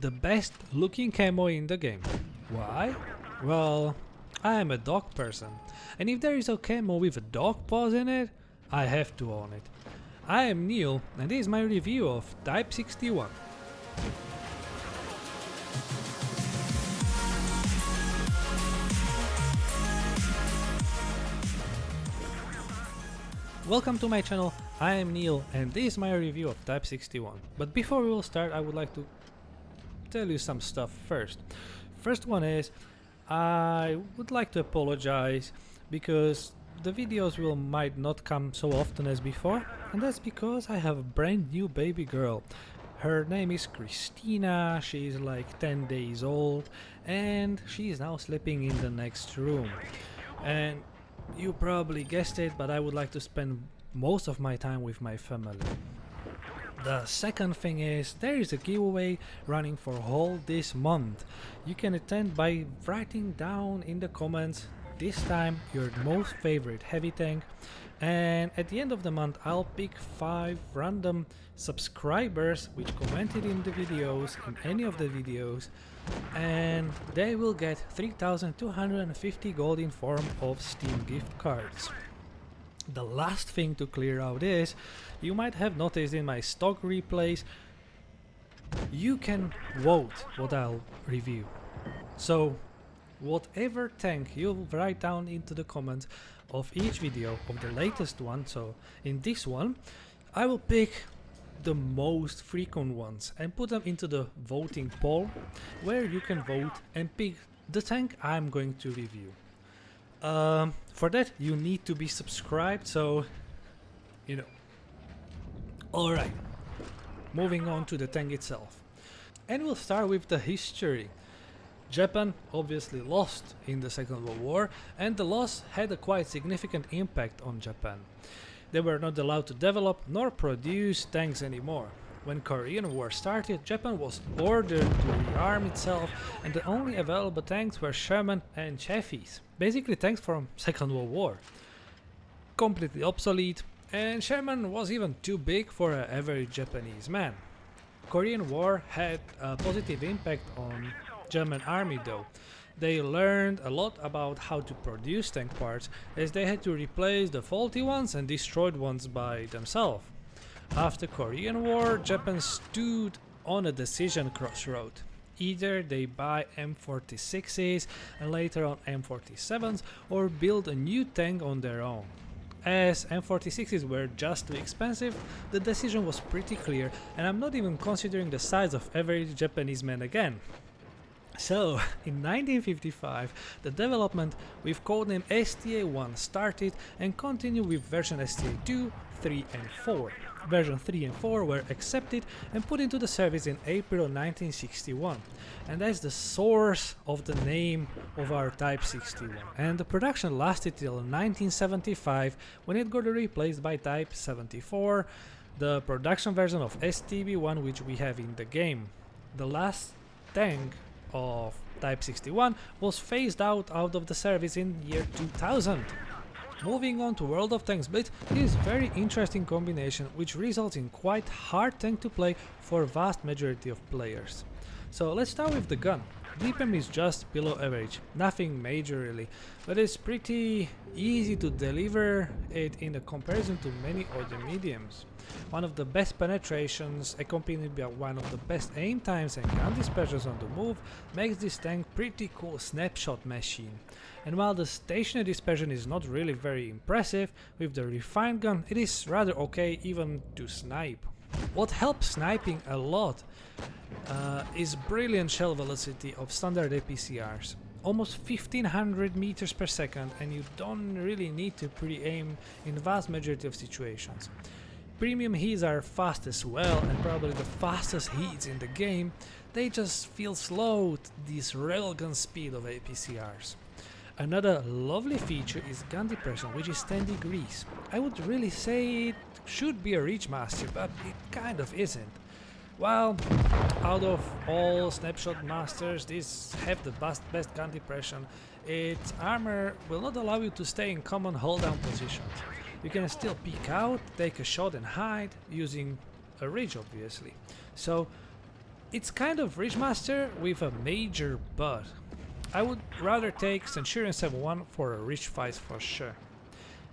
the best looking camo in the game. Why? Well, I am a dog person, and if there is a camo with a dog paws in it, I have to own it. I am Neil, and this is my review of Type 61. Welcome to my channel, I am Neil and this is my review of Type 61. But before we will start, I would like to tell you some stuff first. First one is, I would like to apologize because the videos might not come so often as before, and that's because I have a brand new baby girl. Her name is Christina, she is like 10 days old and she is now sleeping in the next room. And you probably guessed it, but I would like to spend most of my time with my family. The second thing is, there is a giveaway running for whole this month. You can attend by writing down in the comments this time your most favorite heavy tank, and at the end of the month I'll pick 5 random subscribers which commented in the videos, in any of the videos, and they will get 3,250 gold in form of Steam gift cards. The last thing to clear out is, you might have noticed in my stock replays, you can vote what I'll review. So whatever tank you write down into the comments of each video of the latest one, so in this one I will pick the most frequent ones and put them into the voting poll where you can vote and pick the tank I'm going to review. For that you need to be subscribed, so you know. Alright, moving on to the tank itself, and we'll start with the history. Japan obviously lost in the Second World War, and the loss had a quite significant impact on Japan. They were not allowed to develop nor produce tanks anymore. When Korean War started, Japan was ordered to rearm itself, and the only available tanks were Sherman and Chaffees, basically tanks from Second World War. Completely obsolete, and Sherman was even too big for an average Japanese man. Korean War had a positive impact on German army though. They learned a lot about how to produce tank parts, as they had to replace the faulty ones and destroyed ones by themselves. After Korean War, Japan stood on a decision crossroad. Either they buy M46s and later on M47s, or build a new tank on their own. As M46s were just too expensive, the decision was pretty clear, and I'm not even considering the size of average Japanese man again. So, in 1955, the development with codename STA-1 started and continued with version STA-2, 3 and 4. Version 3 and 4 were accepted and put into the service in April 1961, and that's the source of the name of our Type 61. And the production lasted till 1975, when it got replaced by Type 74, the production version of STB-1 which we have in the game. The last tank of Type 61 was phased out of the service in year 2000. Moving on to World of Tanks Blitz, it is very interesting combination which results in quite hard tank to play for vast majority of players. So let's start with the gun. DPM is just below average, nothing major really, but it's pretty easy to deliver it in a comparison to many other mediums. One of the best penetrations, accompanied by one of the best aim times and gun dispersions on the move, makes this tank pretty cool snapshot machine. And while the stationary dispersion is not really very impressive, with the refined gun it is rather okay even to snipe. What helps sniping a lot is brilliant shell velocity of standard APCRs. Almost 1500 meters per second, and you don't really need to pre-aim in vast majority of situations. Premium heats are fast as well, and probably the fastest heats in the game. They just feel slow to this railgun speed of APCRs. Another lovely feature is gun depression, which is 10 degrees. I would really say it should be a reach master, but it kind of isn't. While out of all snapshot masters, these have the best gun depression, its armor will not allow you to stay in common hold down positions. You can still peek out, take a shot and hide, using a ridge obviously. So It's kind of Ridgemaster with a major but. I would rather take Centurion 7-1 for a Ridge fight for sure.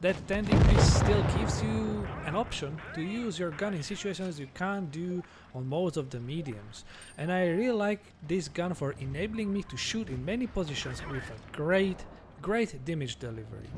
That 10 degrees still gives you an option to use your gun in situations you can't do on most of the mediums. And I really like this gun for enabling me to shoot in many positions with a great damage delivery.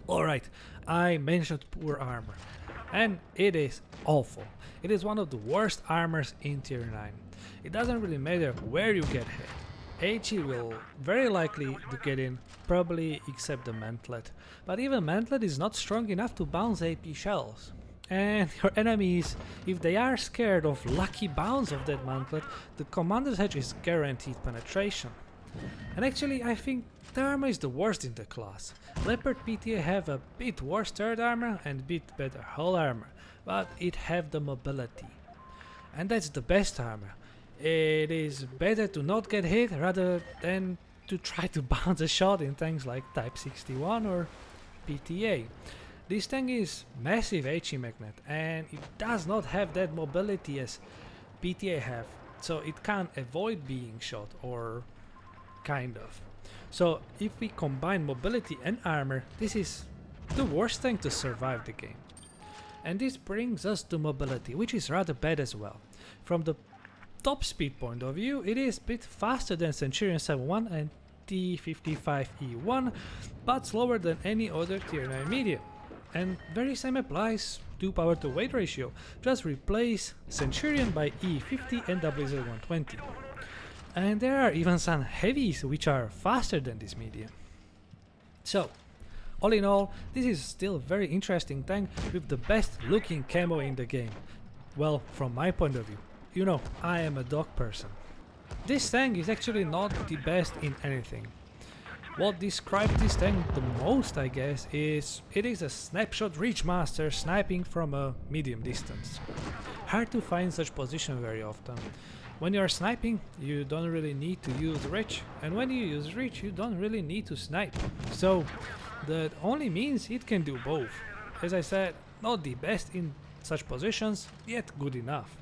Alright, I mentioned poor armor. And it is awful. It is one of the worst armors in tier 9. It doesn't really matter where you get hit. HE will very likely to get in, probably except the mantlet. But even mantlet is not strong enough to bounce AP shells. And your enemies, if they are scared of lucky bounce of that mantlet, the commander's hedge is guaranteed penetration. And actually I think the armor is the worst in the class. Leopard PTA have a bit worse third armor and bit better hull armor, but it have the mobility. And that's the best armor. It is better to not get hit rather than to try to bounce a shot in tanks like Type 61 or PTA. This tank is massive HE magnet and it does not have that mobility as PTA have, so it can't avoid being shot, or kind of. So if we combine mobility and armor, this is the worst tank to survive the game. And this brings us to mobility, which is rather bad as well. From the top speed point of view, it is a bit faster than Centurion 7-1 and T55E1, but slower than any other tier 9 medium. And very same applies to power to weight ratio, just replace Centurion by E50 and WZ120. And there are even some heavies which are faster than this medium. So, all in all, this is still a very interesting tank with the best looking camo in the game. Well, from my point of view. You know, I am a dog person. This tank is actually not the best in anything. What describes this tank the most, I guess, is it is a snapshot Ridgemaster sniping from a medium distance. Hard to find such position very often. When you are sniping, you don't really need to use Ridge, and when you use Ridge, you don't really need to snipe. So, that only means it can do both. As I said, not the best in such positions, yet good enough.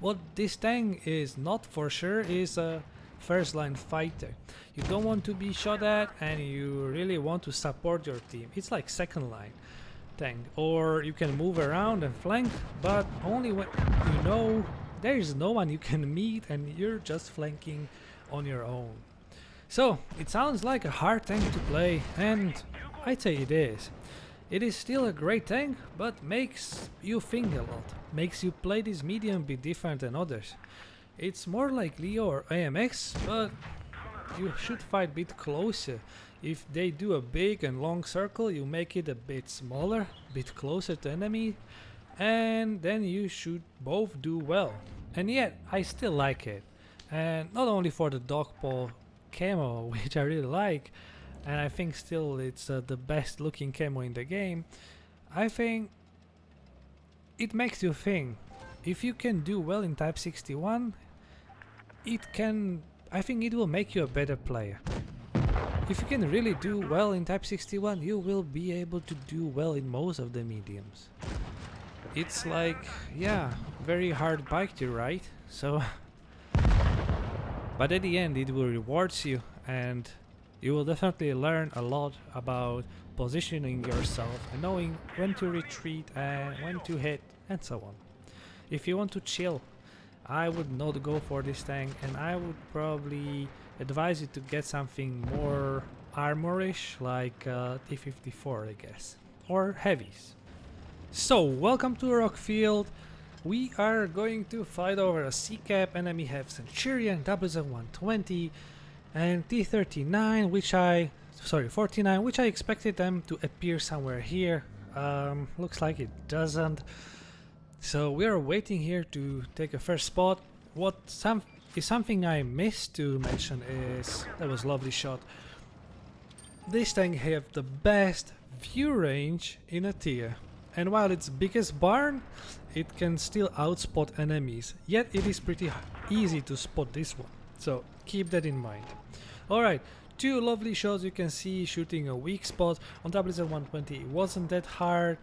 What this tank is not for sure is a first line fighter. You don't want to be shot at and you really want to support your team. It's like second line tank, or you can move around and flank, but only when you know there is no one you can meet and you're just flanking on your own. So it sounds like a hard tank to play, and I'd say it is. It is still a great tank, but makes you think a lot. Makes you play this medium bit different than others. It's more like Leo or AMX, but you should fight a bit closer. If they do a big and long circle, you make it a bit smaller, a bit closer to enemy, and then you should both do well. And yet, I still like it. And not only for the dog paw camo, which I really like, and I think still it's the best looking camo in the game. I think it makes you think. If you can do well in Type 61, I think it will make you a better player. If you can really do well in Type 61, you will be able to do well in most of the mediums. It's like, yeah, very hard bike to ride, so but at the end it will reward you, and you will definitely learn a lot about positioning yourself and knowing when to retreat and when to hit and so on. If you want to chill, I would not go for this tank, and I would probably advise you to get something more armorish like T54, I guess, or heavies. So, welcome to Rockfield. We are going to fight over a C-cap. Enemy have Centurion, WZ120 and T39, 49, which I expected them to appear somewhere here. Looks like it doesn't. So we are waiting here to take a first spot. Something I missed to mention is that was lovely shot. This tank have the best view range in a tier, and while it's biggest barn, it can still outspot enemies. Yet it is pretty easy to spot this one. So keep that in mind. Alright, two lovely shots you can see shooting a weak spot. On WZ120 it wasn't that hard.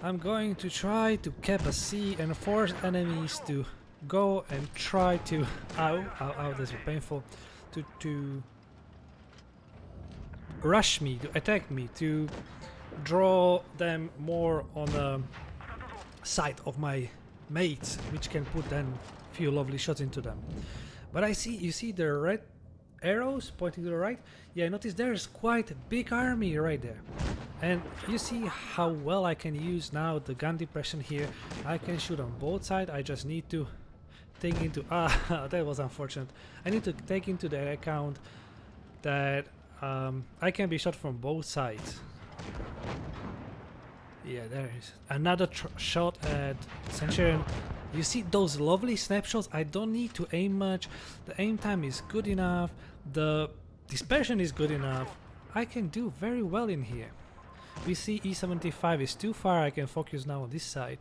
I'm going to try to cap a C and force enemies to go and try to ow, ow, ow, this is painful, to rush me, to attack me, to draw them more on the side of my mates, which can put then few lovely shots into them. But you see the red arrows pointing to the right? Yeah, notice there's quite a big army right there. And you see how well I can use now the gun depression here. I can shoot on both sides. I just need to take into that was unfortunate. I need to take into the account that I can be shot from both sides. Yeah, there is another shot at Centurion. You see those lovely snapshots? I don't need to aim much. The aim time is good enough. The dispersion is good enough. I can do very well in here. We see E75 is too far. I can focus now on this side.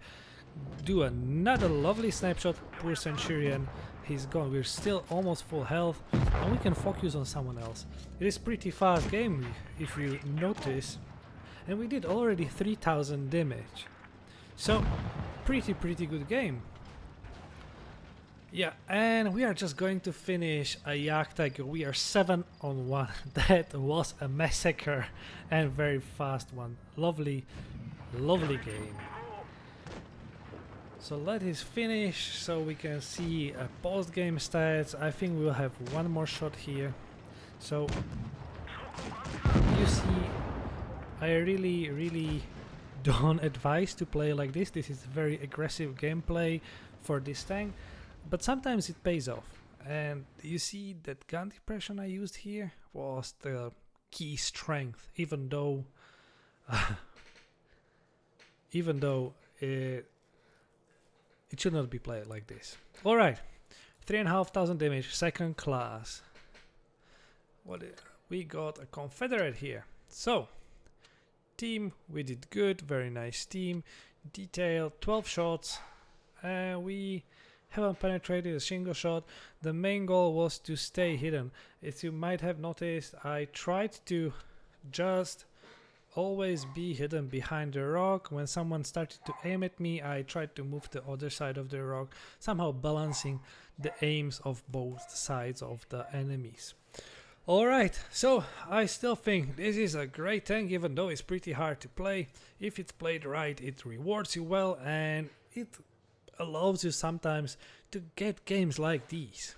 Do another lovely snapshot. Poor Centurion. He's gone. We're still almost full health. And we can focus on someone else. It is pretty fast game if you notice. And we did already 3000 damage. So, pretty good game. Yeah, and we are just going to finish a Jagdtiger. We are 7 on 1. That was a massacre and very fast one. Lovely game. So let us finish so we can see post-game stats. I think we'll have one more shot here. So you see, I really don't advise to play like this. This is very aggressive gameplay for this tank, but sometimes it pays off. And you see that gun depression I used here was the key strength, even though it should not be played like this. Alright, 3,500 damage, second class. We got a Confederate here. So, team, we did good, very nice team. Detail, 12 shots. We haven't penetrated a single shot. The main goal was to stay hidden. As you might have noticed, I tried to just always be hidden behind the rock. When someone started to aim at me, I tried to move the other side of the rock, somehow balancing the aims of both sides of the enemies. Alright, so I still think this is a great tank, even though it's pretty hard to play. If it's played right, it rewards you well, and it allows you sometimes to get games like these.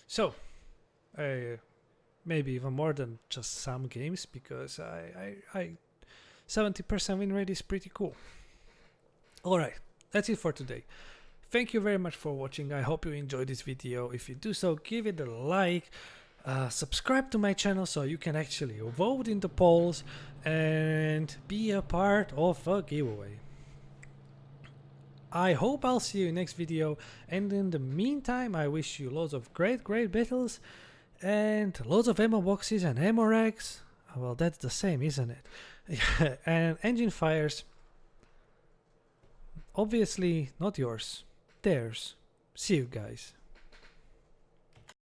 So, maybe even more than just some games, because I 70% win rate is pretty cool. Alright, that's it for today. Thank you very much for watching. I hope you enjoyed this video. If you do so, give it a like. Subscribe to my channel so you can actually vote in the polls and be a part of a giveaway. I hope I'll see you in the next video, and in the meantime I wish you lots of great battles and lots of ammo boxes and ammo racks. Well, that's the same, isn't it? And engine fires. Obviously not yours, theirs. See you guys.